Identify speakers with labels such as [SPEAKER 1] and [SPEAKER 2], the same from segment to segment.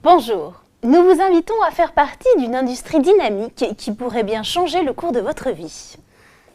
[SPEAKER 1] Bonjour, nous vous invitons à faire partie d'une industrie dynamique qui pourrait bien changer le cours de votre vie.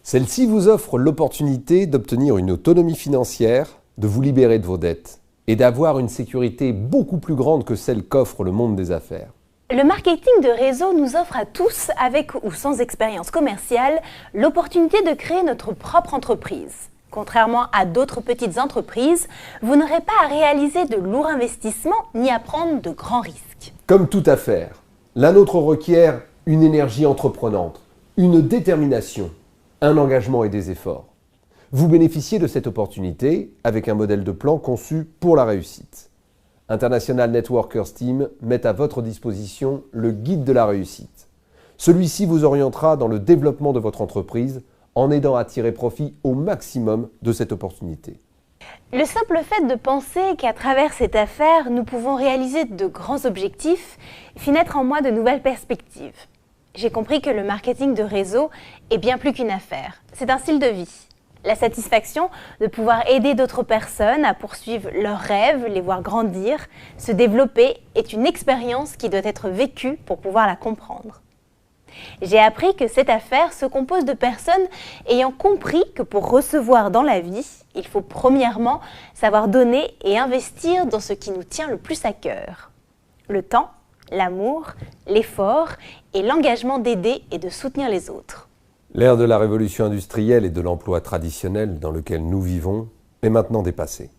[SPEAKER 2] Celle-ci vous offre l'opportunité d'obtenir une autonomie financière, de vous libérer de vos dettes et d'avoir une sécurité beaucoup plus grande que celle qu'offre le monde des affaires.
[SPEAKER 1] Le marketing de réseau nous offre à tous, avec ou sans expérience commerciale, l'opportunité de créer notre propre entreprise. Contrairement à d'autres petites entreprises, vous n'aurez pas à réaliser de lourds investissements ni à prendre de grands risques.
[SPEAKER 2] Comme toute affaire, la nôtre requiert une énergie entreprenante, une détermination, un engagement et des efforts. Vous bénéficiez de cette opportunité avec un modèle de plan conçu pour la réussite. International Networkers Team met à votre disposition le guide de la réussite. Celui-ci vous orientera dans le développement de votre entreprise en aidant à tirer profit au maximum de cette opportunité.
[SPEAKER 1] Le simple fait de penser qu'à travers cette affaire, nous pouvons réaliser de grands objectifs fit naître en moi de nouvelles perspectives. J'ai compris que le marketing de réseau est bien plus qu'une affaire. C'est un style de vie. La satisfaction de pouvoir aider d'autres personnes à poursuivre leurs rêves, les voir grandir, se développer est une expérience qui doit être vécue pour pouvoir la comprendre. J'ai appris que cette affaire se compose de personnes ayant compris que pour recevoir dans la vie, il faut premièrement savoir donner et investir dans ce qui nous tient le plus à cœur. Le temps, l'amour, l'effort et l'engagement d'aider et de soutenir les autres.
[SPEAKER 2] L'ère de la révolution industrielle et de l'emploi traditionnel dans lequel nous vivons est maintenant dépassée.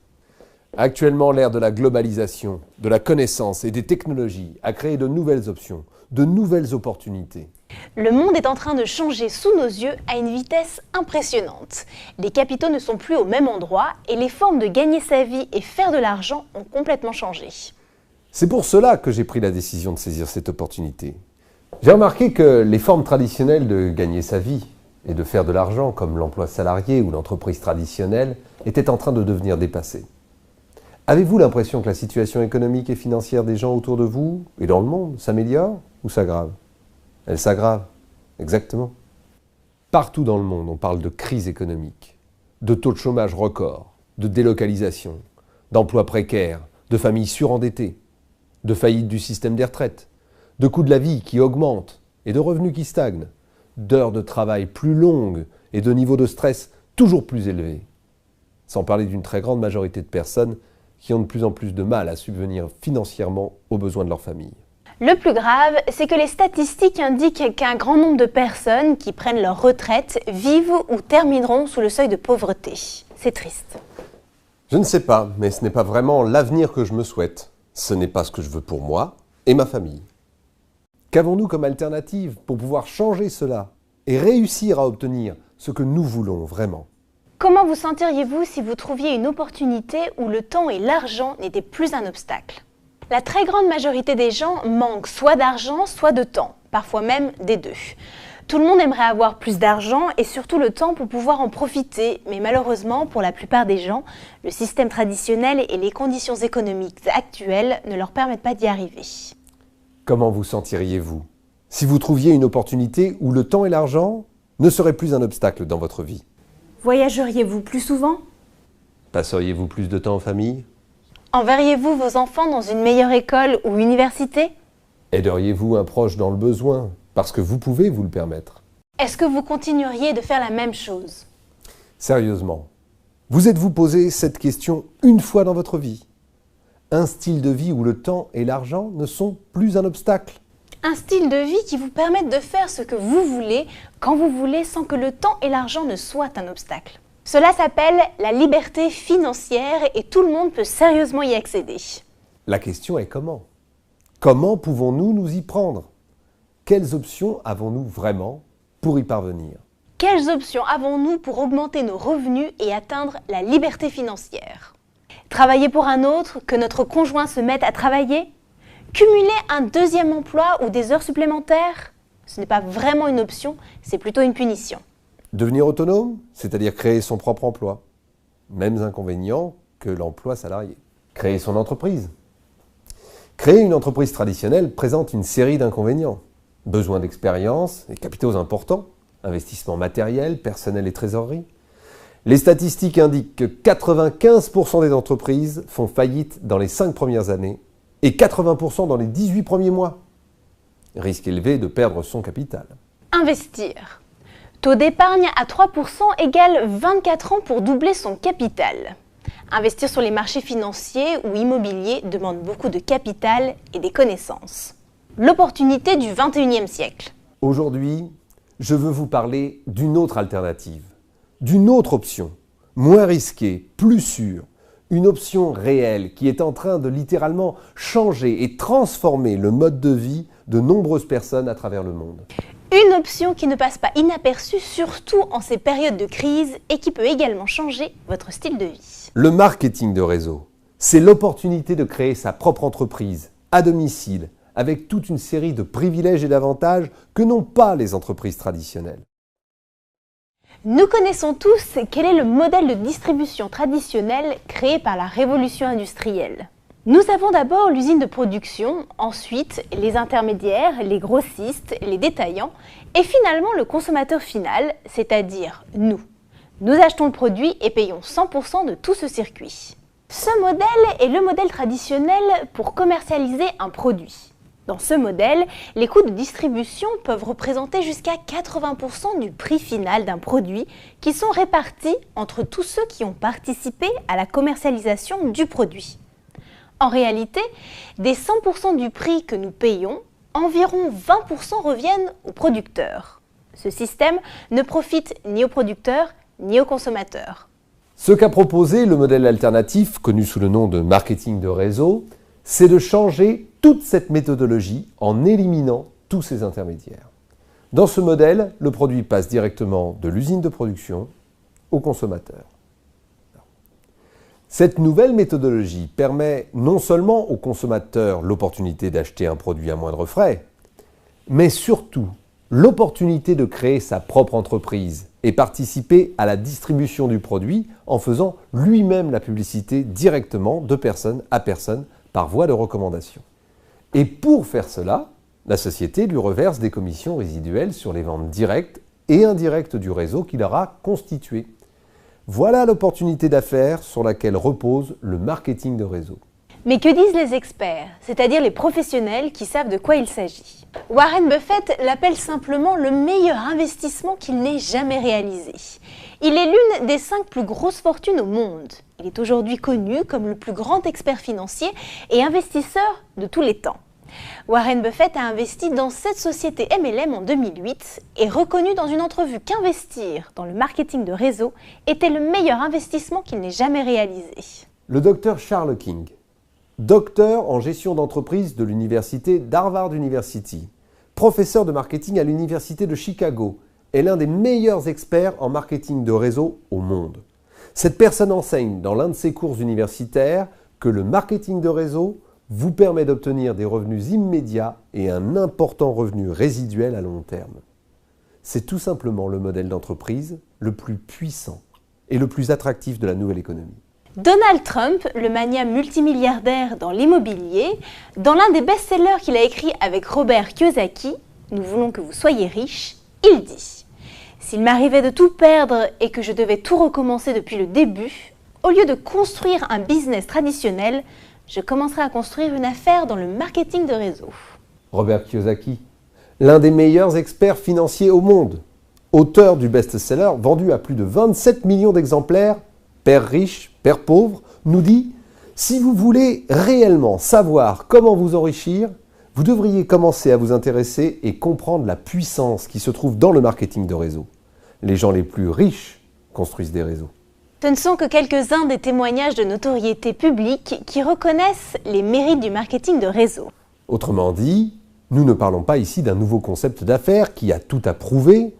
[SPEAKER 2] Actuellement, l'ère de la globalisation, de la connaissance et des technologies a créé de nouvelles options, de nouvelles opportunités.
[SPEAKER 1] Le monde est en train de changer sous nos yeux à une vitesse impressionnante. Les capitaux ne sont plus au même endroit et les formes de gagner sa vie et faire de l'argent ont complètement changé.
[SPEAKER 2] C'est pour cela que j'ai pris la décision de saisir cette opportunité. J'ai remarqué que les formes traditionnelles de gagner sa vie et de faire de l'argent, comme l'emploi salarié ou l'entreprise traditionnelle, étaient en train de devenir dépassées. Avez-vous l'impression que la situation économique et financière des gens autour de vous et dans le monde s'améliore ou s'aggrave ? Elle s'aggrave, exactement. Partout dans le monde, on parle de crise économique, de taux de chômage record, de délocalisation, d'emplois précaires, de familles surendettées, de faillite du système des retraites, de coûts de la vie qui augmentent et de revenus qui stagnent, d'heures de travail plus longues et de niveaux de stress toujours plus élevés. Sans parler d'une très grande majorité de personnes qui ont de plus en plus de mal à subvenir financièrement aux besoins de leur famille.
[SPEAKER 1] Le plus grave, c'est que les statistiques indiquent qu'un grand nombre de personnes qui prennent leur retraite vivent ou termineront sous le seuil de pauvreté. C'est triste.
[SPEAKER 2] Je ne sais pas, mais ce n'est pas vraiment l'avenir que je me souhaite. Ce n'est pas ce que je veux pour moi et ma famille. Qu'avons-nous comme alternative pour pouvoir changer cela et réussir à obtenir ce que nous voulons vraiment ?
[SPEAKER 1] Comment vous sentiriez-vous si vous trouviez une opportunité où le temps et l'argent n'étaient plus un obstacle ? La très grande majorité des gens manquent soit d'argent, soit de temps, parfois même des deux. Tout le monde aimerait avoir plus d'argent et surtout le temps pour pouvoir en profiter, mais malheureusement, pour la plupart des gens, le système traditionnel et les conditions économiques actuelles ne leur permettent pas d'y arriver.
[SPEAKER 2] Comment vous sentiriez-vous si vous trouviez une opportunité où le temps et l'argent ne seraient plus un obstacle dans votre vie ?
[SPEAKER 1] Voyageriez-vous plus souvent ?
[SPEAKER 2] Passeriez-vous plus de temps en famille ?
[SPEAKER 1] Enverriez-vous vos enfants dans une meilleure école ou université ?
[SPEAKER 2] Aideriez-vous un proche dans le besoin parce que vous pouvez vous le permettre ?
[SPEAKER 1] Est-ce que vous continueriez de faire la même chose ?
[SPEAKER 2] Sérieusement, vous êtes-vous posé cette question une fois dans votre vie ? Un style de vie où le temps et l'argent ne sont plus un obstacle ?
[SPEAKER 1] Un style de vie qui vous permette de faire ce que vous voulez, quand vous voulez, sans que le temps et l'argent ne soient un obstacle. Cela s'appelle la liberté financière et tout le monde peut sérieusement y accéder.
[SPEAKER 2] La question est comment ? Comment pouvons-nous nous y prendre ? Quelles options avons-nous vraiment pour y parvenir ?
[SPEAKER 1] Quelles options avons-nous pour augmenter nos revenus et atteindre la liberté financière ? Travailler pour un autre, que notre conjoint se mette à travailler ? Cumuler un deuxième emploi ou des heures supplémentaires ? Ce n'est pas vraiment une option, c'est plutôt une punition.
[SPEAKER 2] Devenir autonome, c'est-à-dire créer son propre emploi. Mêmes inconvénients que l'emploi salarié. Créer son entreprise. Créer une entreprise traditionnelle présente une série d'inconvénients. Besoin d'expérience et capitaux importants, investissement matériel, personnel et trésorerie. Les statistiques indiquent que 95% des entreprises font faillite dans les 5 premières années et 80% dans les 18 premiers mois. Risque élevé de perdre son capital.
[SPEAKER 1] Investir. Taux d'épargne à 3% égale 24 ans pour doubler son capital. Investir sur les marchés financiers ou immobiliers demande beaucoup de capital et des connaissances. L'opportunité du 21e siècle.
[SPEAKER 2] Aujourd'hui, je veux vous parler d'une autre alternative, d'une autre option, moins risquée, plus sûre, une option réelle qui est en train de littéralement changer et transformer le mode de vie de nombreuses personnes à travers le monde.
[SPEAKER 1] Une option qui ne passe pas inaperçue, surtout en ces périodes de crise et qui peut également changer votre style de vie.
[SPEAKER 2] Le marketing de réseau, c'est l'opportunité de créer sa propre entreprise, à domicile, avec toute une série de privilèges et d'avantages que n'ont pas les entreprises traditionnelles.
[SPEAKER 1] Nous connaissons tous quel est le modèle de distribution traditionnel créé par la révolution industrielle. Nous avons d'abord l'usine de production, ensuite les intermédiaires, les grossistes, les détaillants et finalement le consommateur final, c'est-à-dire nous. Nous achetons le produit et payons 100% de tout ce circuit. Ce modèle est le modèle traditionnel pour commercialiser un produit. Dans ce modèle, les coûts de distribution peuvent représenter jusqu'à 80% du prix final d'un produit qui sont répartis entre tous ceux qui ont participé à la commercialisation du produit. En réalité, des 100% du prix que nous payons, environ 20% reviennent aux producteurs. Ce système ne profite ni aux producteurs ni aux consommateurs.
[SPEAKER 2] Ce qu'a proposé le modèle alternatif, connu sous le nom de marketing de réseau, c'est de changer toute cette méthodologie en éliminant tous ces intermédiaires. Dans ce modèle, le produit passe directement de l'usine de production au consommateur. Cette nouvelle méthodologie permet non seulement aux consommateurs l'opportunité d'acheter un produit à moindre frais, mais surtout l'opportunité de créer sa propre entreprise et participer à la distribution du produit en faisant lui-même la publicité directement de personne à personne par voie de recommandation. Et pour faire cela, la société lui reverse des commissions résiduelles sur les ventes directes et indirectes du réseau qu'il aura constitué. Voilà l'opportunité d'affaires sur laquelle repose le marketing de réseau.
[SPEAKER 1] Mais que disent les experts, c'est-à-dire les professionnels qui savent de quoi il s'agit? Warren Buffett l'appelle simplement le meilleur investissement qu'il n'ait jamais réalisé. Il est l'une des 5 plus grosses fortunes au monde. Il est aujourd'hui connu comme le plus grand expert financier et investisseur de tous les temps. Warren Buffett a investi dans cette société MLM en 2008 et reconnu dans une entrevue qu'investir dans le marketing de réseau était le meilleur investissement qu'il n'ait jamais réalisé.
[SPEAKER 2] Le docteur Charles King, docteur en gestion d'entreprise de l'université d'Harvard University, professeur de marketing à l'université de Chicago, est l'un des meilleurs experts en marketing de réseau au monde. Cette personne enseigne dans l'un de ses cours universitaires que le marketing de réseau vous permet d'obtenir des revenus immédiats et un important revenu résiduel à long terme. C'est tout simplement le modèle d'entreprise le plus puissant et le plus attractif de la nouvelle économie.
[SPEAKER 1] Donald Trump, le magnat multimilliardaire dans l'immobilier, dans l'un des best-sellers qu'il a écrit avec Robert Kiyosaki, « Nous voulons que vous soyez riches », il dit « S'il m'arrivait de tout perdre et que je devais tout recommencer depuis le début, au lieu de construire un business traditionnel, je commencerai à construire une affaire dans le marketing de réseau. »
[SPEAKER 2] Robert Kiyosaki, l'un des meilleurs experts financiers au monde, auteur du best-seller vendu à plus de 27 millions d'exemplaires, Père riche, Père pauvre, nous dit « Si vous voulez réellement savoir comment vous enrichir, vous devriez commencer à vous intéresser et comprendre la puissance qui se trouve dans le marketing de réseau. Les gens les plus riches construisent des réseaux. »
[SPEAKER 1] Ce ne sont que quelques-uns des témoignages de notoriété publique qui reconnaissent les mérites du marketing de réseau.
[SPEAKER 2] Autrement dit, nous ne parlons pas ici d'un nouveau concept d'affaires qui a tout à prouver,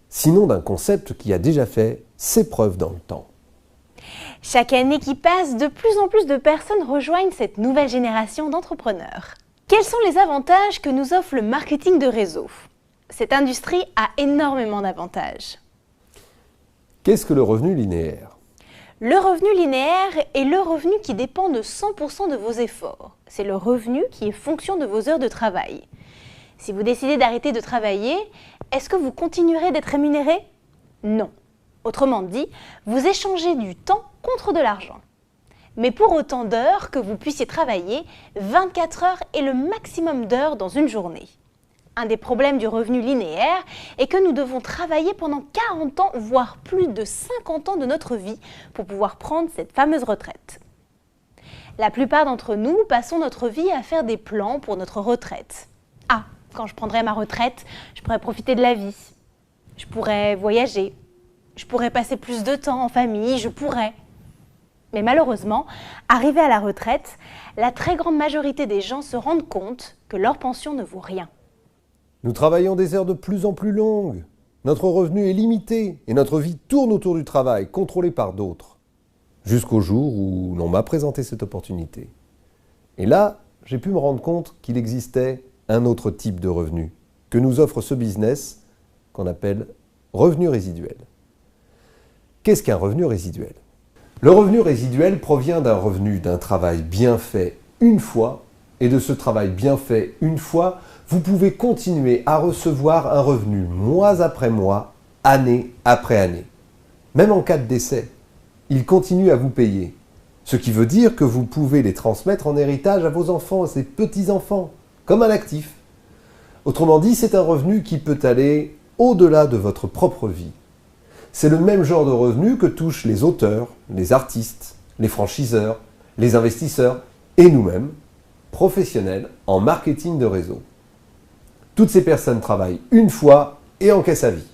[SPEAKER 2] sinon d'un concept qui a déjà fait ses preuves dans le temps.
[SPEAKER 1] Chaque année qui passe, de plus en plus de personnes rejoignent cette nouvelle génération d'entrepreneurs. Quels sont les avantages que nous offre le marketing de réseau? Cette industrie a énormément d'avantages.
[SPEAKER 2] Qu'est-ce que le revenu linéaire?
[SPEAKER 1] Le revenu linéaire est le revenu qui dépend de 100% de vos efforts. C'est le revenu qui est fonction de vos heures de travail. Si vous décidez d'arrêter de travailler, est-ce que vous continuerez d'être rémunéré? Non. Autrement dit, vous échangez du temps contre de l'argent. Mais pour autant d'heures que vous puissiez travailler, 24 heures est le maximum d'heures dans une journée. Un des problèmes du revenu linéaire est que nous devons travailler pendant 40 ans, voire plus de 50 ans de notre vie pour pouvoir prendre cette fameuse retraite. La plupart d'entre nous passons notre vie à faire des plans pour notre retraite. Ah, quand je prendrai ma retraite, je pourrai profiter de la vie. Je pourrais voyager. Je pourrais passer plus de temps en famille, je pourrais. Mais malheureusement, arrivé à la retraite, la très grande majorité des gens se rendent compte que leur pension ne vaut rien.
[SPEAKER 2] Nous travaillons des heures de plus en plus longues. Notre revenu est limité et notre vie tourne autour du travail, contrôlé par d'autres. Jusqu'au jour où l'on m'a présenté cette opportunité. Et là, j'ai pu me rendre compte qu'il existait un autre type de revenu que nous offre ce business qu'on appelle revenu résiduel. Qu'est-ce qu'un revenu résiduel ? Le revenu résiduel provient d'un revenu d'un travail bien fait une fois, et de ce travail bien fait une fois, vous pouvez continuer à recevoir un revenu mois après mois, année après année. Même en cas de décès, il continue à vous payer. Ce qui veut dire que vous pouvez les transmettre en héritage à vos enfants et ses petits-enfants, comme un actif. Autrement dit, c'est un revenu qui peut aller au-delà de votre propre vie. C'est le même genre de revenu que touchent les auteurs, les artistes, les franchiseurs, les investisseurs et nous-mêmes, professionnels en marketing de réseau. Toutes ces personnes travaillent une fois et encaissent à vie.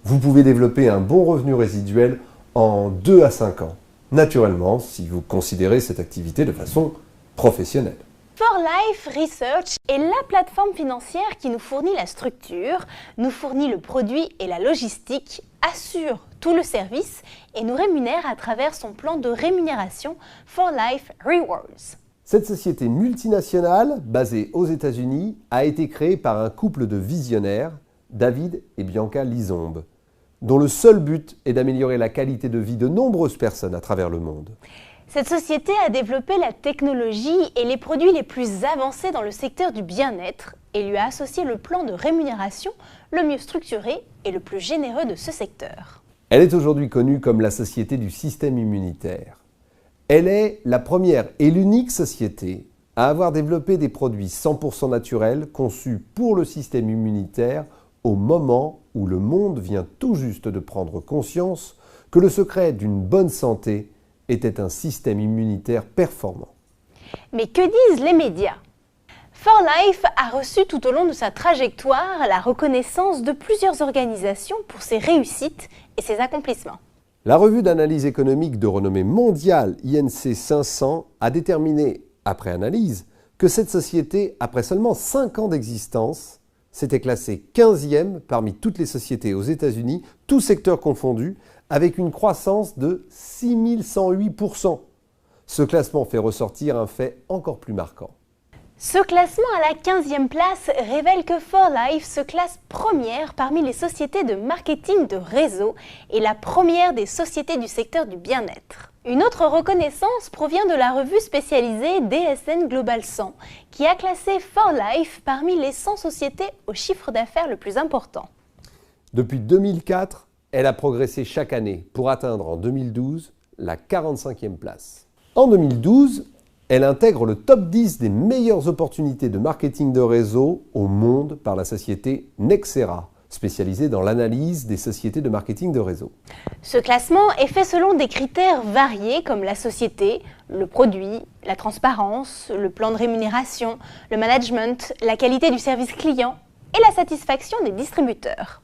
[SPEAKER 2] Vous pouvez développer un bon revenu résiduel en 2 à 5 ans, naturellement si vous considérez cette activité de façon professionnelle.
[SPEAKER 1] For Life Research est la plateforme financière qui nous fournit la structure, nous fournit le produit et la logistique, assure tout le service et nous rémunère à travers son plan de rémunération For Life Rewards.
[SPEAKER 2] Cette société multinationale, basée aux États-Unis, a été créée par un couple de visionnaires, David et Bianca Lizombe, dont le seul but est d'améliorer la qualité de vie de nombreuses personnes à travers le monde.
[SPEAKER 1] Cette société a développé la technologie et les produits les plus avancés dans le secteur du bien-être et lui a associé le plan de rémunération le mieux structuré et le plus généreux de ce secteur.
[SPEAKER 2] Elle est aujourd'hui connue comme la société du système immunitaire. Elle est la première et l'unique société à avoir développé des produits 100% naturels conçus pour le système immunitaire au moment où le monde vient tout juste de prendre conscience que le secret d'une bonne santé était un système immunitaire performant.
[SPEAKER 1] Mais que disent les médias ? For Life a reçu tout au long de sa trajectoire la reconnaissance de plusieurs organisations pour ses réussites et ses accomplissements.
[SPEAKER 2] La revue d'analyse économique de renommée mondiale INC 500 a déterminé, après analyse, que cette société, après seulement 5 ans d'existence, s'était classée 15e parmi toutes les sociétés aux États-Unis, tous secteurs confondus, avec une croissance de 6108%. Ce classement fait ressortir un fait encore plus marquant.
[SPEAKER 1] Ce classement à la 15e place révèle que For Life se classe première parmi les sociétés de marketing de réseau et la première des sociétés du secteur du bien-être. Une autre reconnaissance provient de la revue spécialisée DSN Global 100 qui a classé For Life parmi les 100 sociétés au chiffre d'affaires le plus important.
[SPEAKER 2] Depuis 2004, elle a progressé chaque année pour atteindre en 2012 la 45e place. En 2012, elle intègre le top 10 des meilleures opportunités de marketing de réseau au monde par la société Nexera, spécialisée dans l'analyse des sociétés de marketing de réseau.
[SPEAKER 1] Ce classement est fait selon des critères variés comme la société, le produit, la transparence, le plan de rémunération, le management, la qualité du service client et la satisfaction des distributeurs.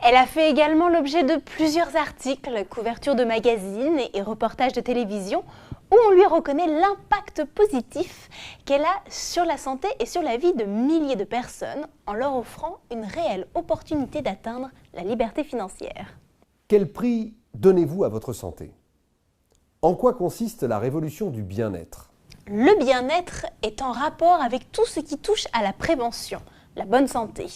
[SPEAKER 1] Elle a fait également l'objet de plusieurs articles, couvertures de magazines et reportages de télévision où on lui reconnaît l'impact positif qu'elle a sur la santé et sur la vie de milliers de personnes en leur offrant une réelle opportunité d'atteindre la liberté financière.
[SPEAKER 2] Quel prix donnez-vous à votre santé ? En quoi consiste la révolution du bien-être ?
[SPEAKER 1] Le bien-être est en rapport avec tout ce qui touche à la prévention, la bonne santé.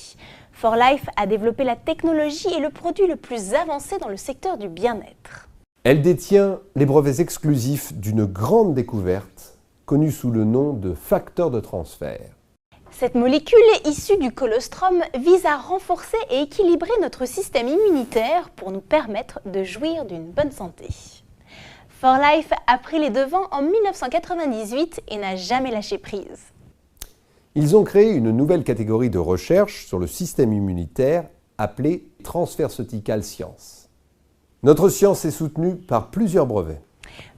[SPEAKER 1] For Life a développé la technologie et le produit le plus avancé dans le secteur du bien-être.
[SPEAKER 2] Elle détient les brevets exclusifs d'une grande découverte, connue sous le nom de facteur de transfert.
[SPEAKER 1] Cette molécule issue du colostrum vise à renforcer et équilibrer notre système immunitaire pour nous permettre de jouir d'une bonne santé. For Life a pris les devants en 1998 et n'a jamais lâché prise.
[SPEAKER 2] Ils ont créé une nouvelle catégorie de recherche sur le système immunitaire appelée Transferceutical Science. Notre science est soutenue par plusieurs brevets.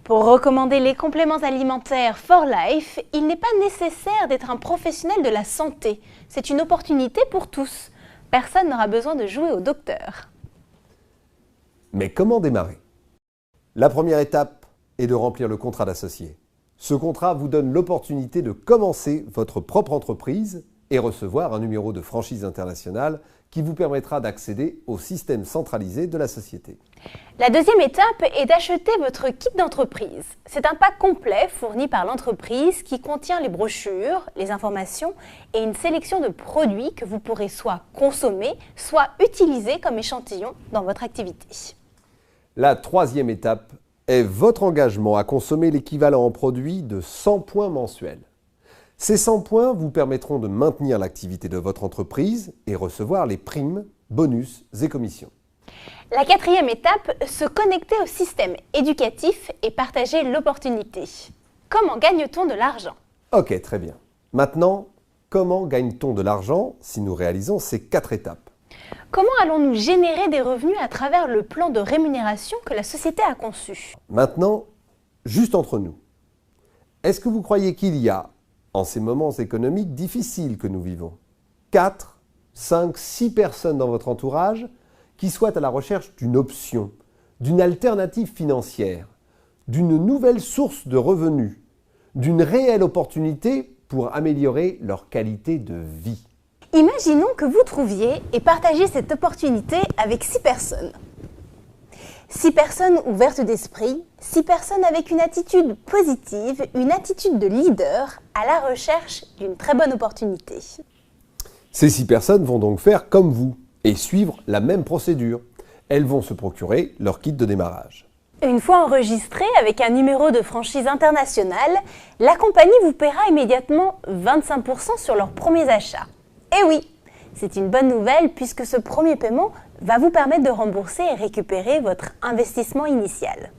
[SPEAKER 1] Pour recommander les compléments alimentaires For Life, il n'est pas nécessaire d'être un professionnel de la santé. C'est une opportunité pour tous. Personne n'aura besoin de jouer au docteur.
[SPEAKER 2] Mais comment démarrer? La première étape est de remplir le contrat d'associé. Ce contrat vous donne l'opportunité de commencer votre propre entreprise et recevoir un numéro de franchise internationale qui vous permettra d'accéder au système centralisé de la société.
[SPEAKER 1] La deuxième étape est d'acheter votre kit d'entreprise. C'est un pack complet fourni par l'entreprise qui contient les brochures, les informations et une sélection de produits que vous pourrez soit consommer, soit utiliser comme échantillon dans votre activité.
[SPEAKER 2] La troisième étape est votre engagement à consommer l'équivalent en produits de 100 points mensuels. Ces 100 points vous permettront de maintenir l'activité de votre entreprise et recevoir les primes, bonus et commissions.
[SPEAKER 1] La quatrième étape, se connecter au système éducatif et partager l'opportunité. Comment gagne-t-on de l'argent?
[SPEAKER 2] Ok, très bien. Maintenant, comment gagne-t-on de l'argent si nous réalisons ces 4 étapes?
[SPEAKER 1] Comment allons-nous générer des revenus à travers le plan de rémunération que la société a conçu?
[SPEAKER 2] Maintenant, juste entre nous, est-ce que vous croyez qu'il y a, en ces moments économiques difficiles que nous vivons, 4, 5, 6 personnes dans votre entourage qui soient à la recherche d'une option, d'une alternative financière, d'une nouvelle source de revenus, d'une réelle opportunité pour améliorer leur qualité de vie?
[SPEAKER 1] Imaginons que vous trouviez et partagiez cette opportunité avec 6 personnes. 6 personnes ouvertes d'esprit, 6 personnes avec une attitude positive, une attitude de leader à la recherche d'une très bonne opportunité.
[SPEAKER 2] Ces 6 personnes vont donc faire comme vous et suivre la même procédure. Elles vont se procurer leur kit de démarrage.
[SPEAKER 1] Une fois enregistré avec un numéro de franchise internationale, la compagnie vous paiera immédiatement 25% sur leurs premiers achats. Et oui, c'est une bonne nouvelle puisque ce premier paiement va vous permettre de rembourser et récupérer votre investissement initial.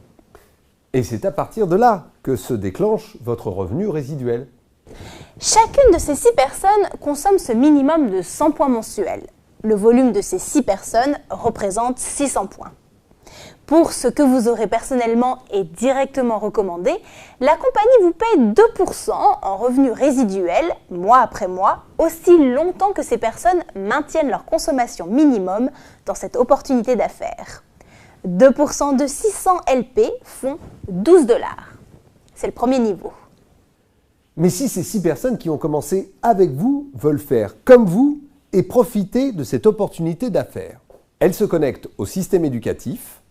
[SPEAKER 2] Et c'est à partir de là que se déclenche votre revenu résiduel.
[SPEAKER 1] Chacune de ces 6 personnes consomme ce minimum de 100 points mensuels. Le volume de ces 6 personnes représente 600 points. Pour ce que vous aurez personnellement et directement recommandé, la compagnie vous paye 2% en revenus résiduels, mois après mois, aussi longtemps que ces personnes maintiennent leur consommation minimum dans cette opportunité d'affaires. 2% de 600 LP font 12 $. C'est le premier niveau.
[SPEAKER 2] Mais si ces 6 personnes qui ont commencé avec vous veulent faire comme vous et profiter de cette opportunité d'affaires, elles se connectent au système éducatif,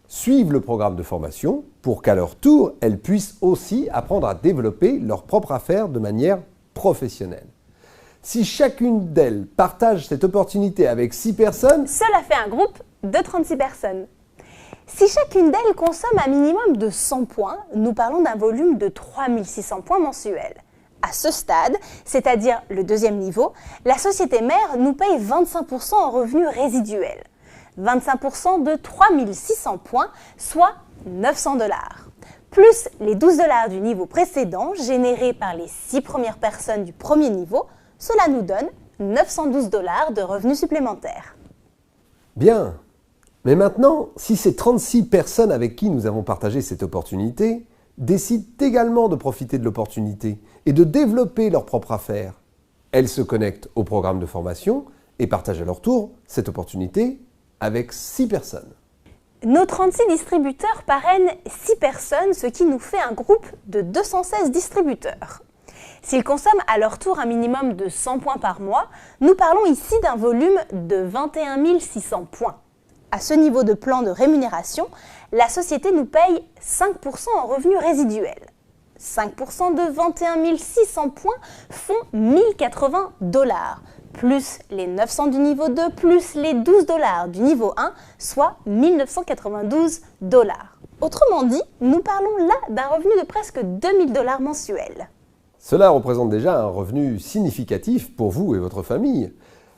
[SPEAKER 2] suivent le programme de formation pour qu'à leur tour, elles puissent aussi apprendre à développer leur propre affaire de manière professionnelle. Si chacune d'elles partage cette opportunité avec 6 personnes,
[SPEAKER 1] cela fait un groupe de 36 personnes. Si chacune d'elles consomme un minimum de 100 points, nous parlons d'un volume de 3600 points mensuels. À ce stade, c'est-à-dire le deuxième niveau, la société mère nous paye 25% en revenus résiduels. 25% de 3600 points, soit 900 $. Plus les 12 $ du niveau précédent générés par les 6 premières personnes du premier niveau, cela nous donne 912 $ de revenus supplémentaires.
[SPEAKER 2] Bien. Mais maintenant, si ces 36 personnes avec qui nous avons partagé cette opportunité décident également de profiter de l'opportunité et de développer leur propre affaire, elles se connectent au programme de formation et partagent à leur tour cette opportunité avec 6 personnes.
[SPEAKER 1] Nos 36 distributeurs parrainent 6 personnes, ce qui nous fait un groupe de 216 distributeurs. S'ils consomment à leur tour un minimum de 100 points par mois, nous parlons ici d'un volume de 21 600 points. À ce niveau de plan de rémunération, la société nous paye 5% en revenus résiduels. 5% de 21 600 points font 1080 $, plus les 900 du niveau 2, plus les 12 $ du niveau 1, soit 1992 $. Autrement dit, nous parlons là d'un revenu de presque 2000 $ mensuels.
[SPEAKER 2] Cela représente déjà un revenu significatif pour vous et votre famille.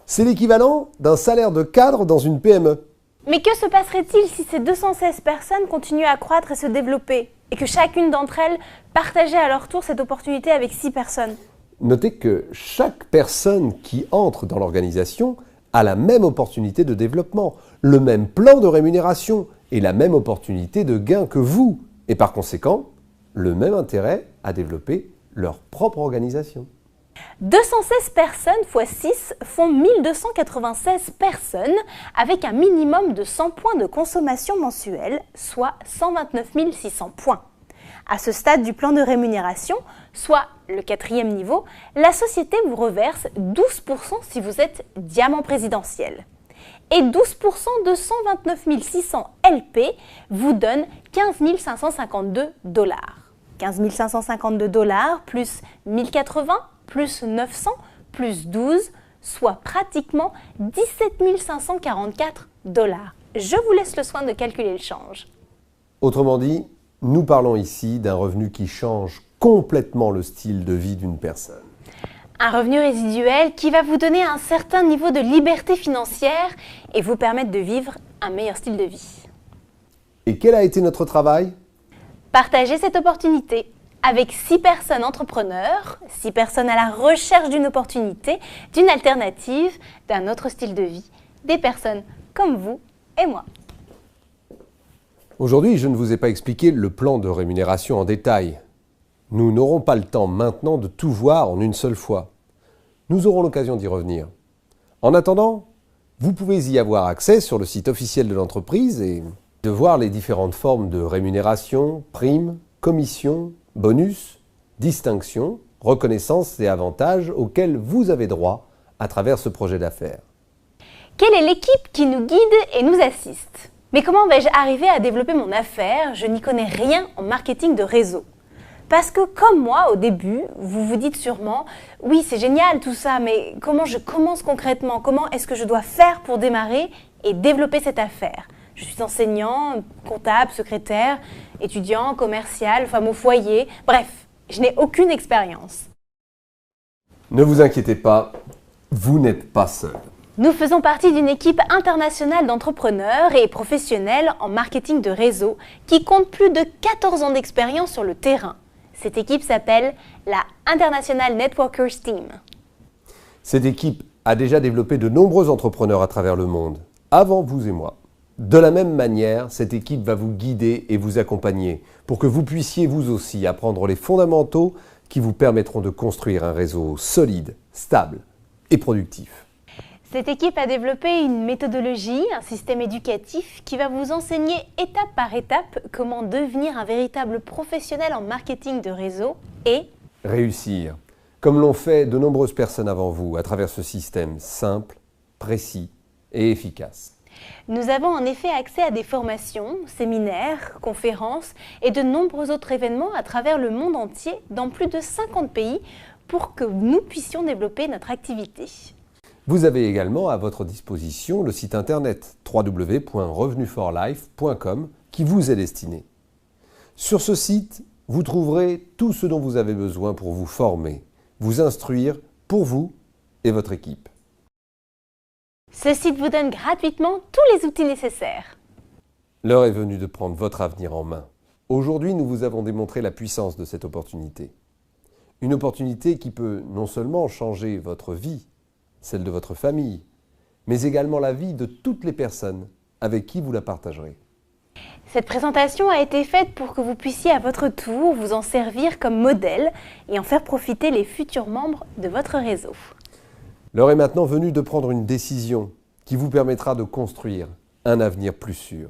[SPEAKER 2] C'est l'équivalent d'un salaire de cadre dans une PME.
[SPEAKER 1] Mais que se passerait-il si ces 216 personnes continuent à croître et se développer? et que chacune d'entre elles partageait à leur tour cette opportunité avec 6 personnes.
[SPEAKER 2] Notez que chaque personne qui entre dans l'organisation a la même opportunité de développement, le même plan de rémunération et la même opportunité de gain que vous, et par conséquent, le même intérêt à développer leur propre organisation.
[SPEAKER 1] 216 personnes x 6 font 1296 personnes avec un minimum de 100 points de consommation mensuelle, soit 129 600 points. À ce stade du plan de rémunération, soit le 4e niveau, la société vous reverse 12% si vous êtes diamant présidentiel. Et 12% de 129 600 LP vous donne 15 552 $. 15 552 $ plus 1080 plus 900 plus 12, soit pratiquement 17 544 $. Je vous laisse le soin de calculer le change.
[SPEAKER 2] Autrement dit, nous parlons ici d'un revenu qui change complètement le style de vie d'une personne.
[SPEAKER 1] Un revenu résiduel qui va vous donner un certain niveau de liberté financière et vous permettre de vivre un meilleur style de vie.
[SPEAKER 2] Et quel a été notre travail ?
[SPEAKER 1] Partagez cette opportunité avec 6 personnes entrepreneurs, 6 personnes à la recherche d'une opportunité, d'une alternative, d'un autre style de vie, des personnes comme vous et moi.
[SPEAKER 2] Aujourd'hui, je ne vous ai pas expliqué le plan de rémunération en détail. Nous n'aurons pas le temps maintenant de tout voir en une seule fois. Nous aurons l'occasion d'y revenir. En attendant, vous pouvez y avoir accès sur le site officiel de l'entreprise et de voir les différentes formes de rémunération, primes, commissions, bonus, distinctions, reconnaissances et avantages auxquels vous avez droit à travers ce projet d'affaires.
[SPEAKER 1] Quelle est l'équipe qui nous guide et nous assiste ? Mais comment vais-je arriver à développer mon affaire ? Je n'y connais rien en marketing de réseau. Parce que comme moi, au début, vous vous dites sûrement « Oui, c'est génial tout ça, mais comment je commence concrètement ? Comment est-ce que je dois faire pour démarrer et développer cette affaire ?» Je suis enseignant, comptable, secrétaire, étudiant, commercial, femme au foyer, bref, je n'ai aucune expérience.
[SPEAKER 2] Ne vous inquiétez pas, vous n'êtes pas seul.
[SPEAKER 1] Nous faisons partie d'une équipe internationale d'entrepreneurs et professionnels en marketing de réseau qui compte plus de 14 ans d'expérience sur le terrain. Cette équipe s'appelle la International Networkers Team.
[SPEAKER 2] Cette équipe a déjà développé de nombreux entrepreneurs à travers le monde, avant vous et moi. De la même manière, cette équipe va vous guider et vous accompagner pour que vous puissiez vous aussi apprendre les fondamentaux qui vous permettront de construire un réseau solide, stable et productif.
[SPEAKER 1] Cette équipe a développé une méthodologie, un système éducatif qui va vous enseigner étape par étape comment devenir un véritable professionnel en marketing de réseau et
[SPEAKER 2] réussir, comme l'ont fait de nombreuses personnes avant vous à travers ce système simple, précis et efficace.
[SPEAKER 1] Nous avons en effet accès à des formations, séminaires, conférences et de nombreux autres événements à travers le monde entier dans plus de 50 pays pour que nous puissions développer notre activité.
[SPEAKER 2] Vous avez également à votre disposition le site internet www.revenuforlife.com qui vous est destiné. Sur ce site, vous trouverez tout ce dont vous avez besoin pour vous former, vous instruire pour vous et votre équipe.
[SPEAKER 1] Ce site vous donne gratuitement tous les outils nécessaires.
[SPEAKER 2] L'heure est venue de prendre votre avenir en main. Aujourd'hui, nous vous avons démontré la puissance de cette opportunité. Une opportunité qui peut non seulement changer votre vie, celle de votre famille, mais également la vie de toutes les personnes avec qui vous la partagerez.
[SPEAKER 1] Cette présentation a été faite pour que vous puissiez à votre tour vous en servir comme modèle et en faire profiter les futurs membres de votre réseau.
[SPEAKER 2] L'heure est maintenant venue de prendre une décision qui vous permettra de construire un avenir plus sûr.